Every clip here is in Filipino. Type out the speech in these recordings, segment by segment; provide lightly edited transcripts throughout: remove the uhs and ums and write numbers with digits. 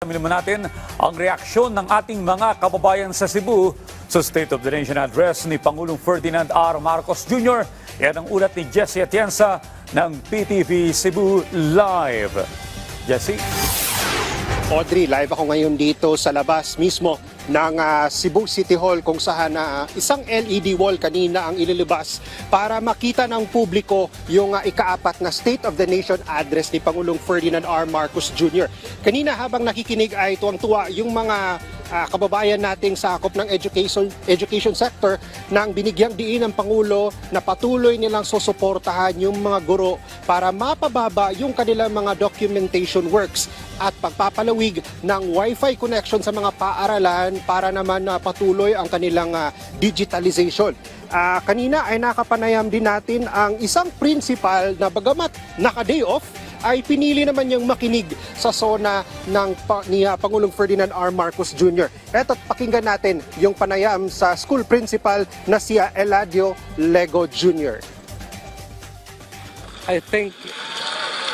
Alamin natin ang reaksyon ng ating mga kababayan sa Cebu sa State of the Nation Address ni Pangulong Ferdinand R. Marcos Jr. Yan ang ulat ni Jessie Atienza ng PTV Cebu Live. Jessie? Audrey, live ako ngayon dito sa labas mismo ng Cebu City Hall kung saan isang LED wall kanina ang ililabas para makita ng publiko yung ikaapat na State of the Nation Address ni Pangulong Ferdinand R. Marcos Jr. Kanina habang nakikinig ay tuwang-tuwa yung mga kababayan nating sakop ng education sector nang binigyang diin ng Pangulo na patuloy nilang susuportahan yung mga guro para mapababa yung kanilang mga documentation works at pagpapalawig ng Wi-Fi connection sa mga paaralan para naman patuloy ang kanilang digitalization. Kanina ay nakapanayam din natin ang isang principal na bagamat naka-day off, ay pinili naman niyang makinig sa sona ni Pangulong Ferdinand R. Marcos Jr. Eto't pakinggan natin yung panayam sa school principal na si Eladio Lego Jr. I think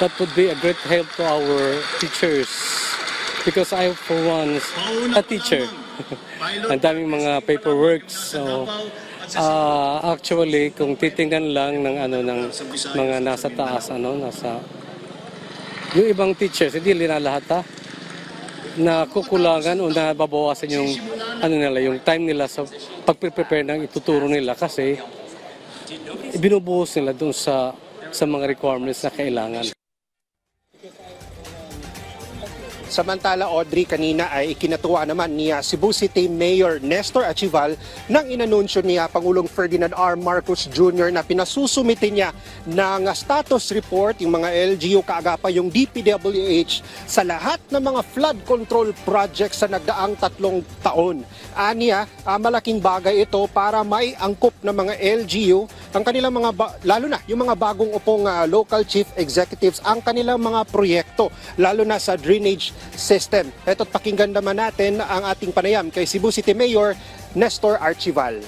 that would be a great help to our teachers because I for one a teacher. Ang daming mga paperworks. So, actually kung titingnan lang ng mga nasa taas yung ibang teachers hindi nila lahat na kukulangan o nababawasan yung yung time nila sa pagpe-prepare ng ituturo nila kasi binubuhos nila doon sa mga requirements na kailangan. Samantala, Audrey, kanina ay ikinatuwa naman ni Cebu City Mayor Nestor Achival nang inanunsyo ni Pangulong Ferdinand R. Marcos Jr. na pinasusumitin niya ng status report yung mga LGU kaagapa yung DPWH sa lahat ng mga flood control projects sa nagdaang 3 taon. Aniya, malaking bagay ito para maiangkop ng mga LGU ang kanilang lalo na yung mga bagong upong local chief executives ang kanilang mga proyekto, lalo na sa drainage system. Ito't pakinggan naman natin ang ating panayam kay Cebu City Mayor Nestor Achival.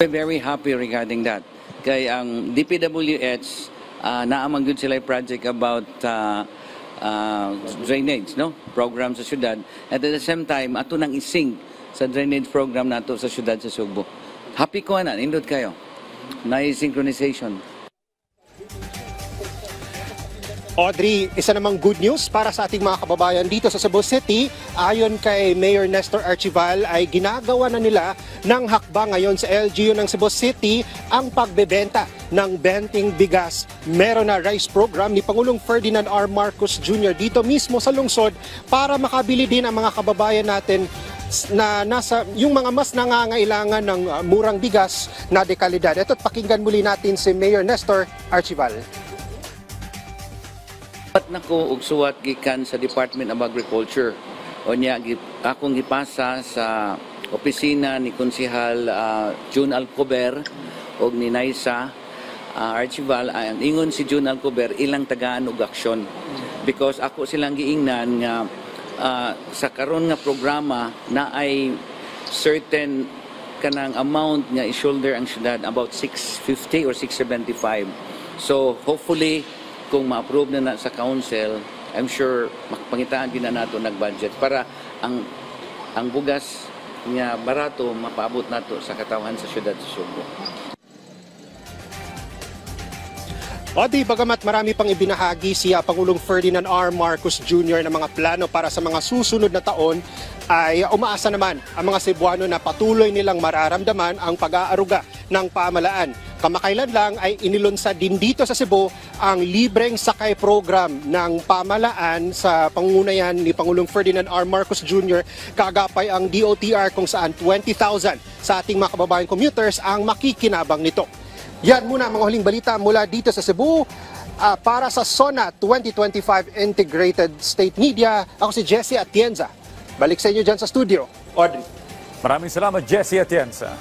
We're very happy regarding that. Kaya ang DPWH, naamang good sila project about drainage, no? Program sa syudad. At the same time, ato nang ising sa drainage program nato sa syudad sa Subo. Happy ko na, indot kayo. Na-synchronization. Audrey, isa namang good news para sa ating mga kababayan dito sa Cebu City. Ayon kay Mayor Nestor Achival ay ginagawa na nila ng hakbang ngayon sa LGU ng Cebu City ang pagbebenta ng benting bigas. Meron na rice program ni Pangulong Ferdinand R. Marcos Jr. dito mismo sa lungsod para makabili din ang mga kababayan natin na yung mga mas nangangailangan ng murang bigas na dekalidad. Ito't pakinggan muli natin si Mayor Nestor Achival. At nako og suwat gikan sa Department of Agriculture. O niya akong gipasa sa opisina ni Konsehal June Alcober og ni Naisa Archival. Ingon si June Alcober ilang tagaan og aksyon. Because ako silang giingnan nga sa karon nga programa na ay certain kanang amount nga i-shoulder ang syudad about 650 or 675. So hopefully kung ma-approve na sa council, I'm sure pangitaan din na nato nag-budget para ang bugas nga barato mapaabot nato sa katawan sa syudad sa Subo. Odi, bagamat marami pang ibinahagi si Pangulong Ferdinand R. Marcos Jr. ng mga plano para sa mga susunod na taon, ay umaasa naman ang mga Cebuano na patuloy nilang mararamdaman ang pag-aaruga ng pamahalaan. Kamakailan lang ay inilunsad din dito sa Cebu ang libreng sakay program ng pamahalaan sa pangunayan ni Pangulong Ferdinand R. Marcos Jr. Kaagapay ang DOTR kung saan 20,000 sa ating mga kababayan commuters ang makikinabang nito. Yan muna mga huling balita mula dito sa Cebu. Para sa SONA 2025 Integrated State Media, ako si Jessie Atienza. Balik sa inyo dyan sa studio. Audrey. Maraming salamat, Jessie Atienza.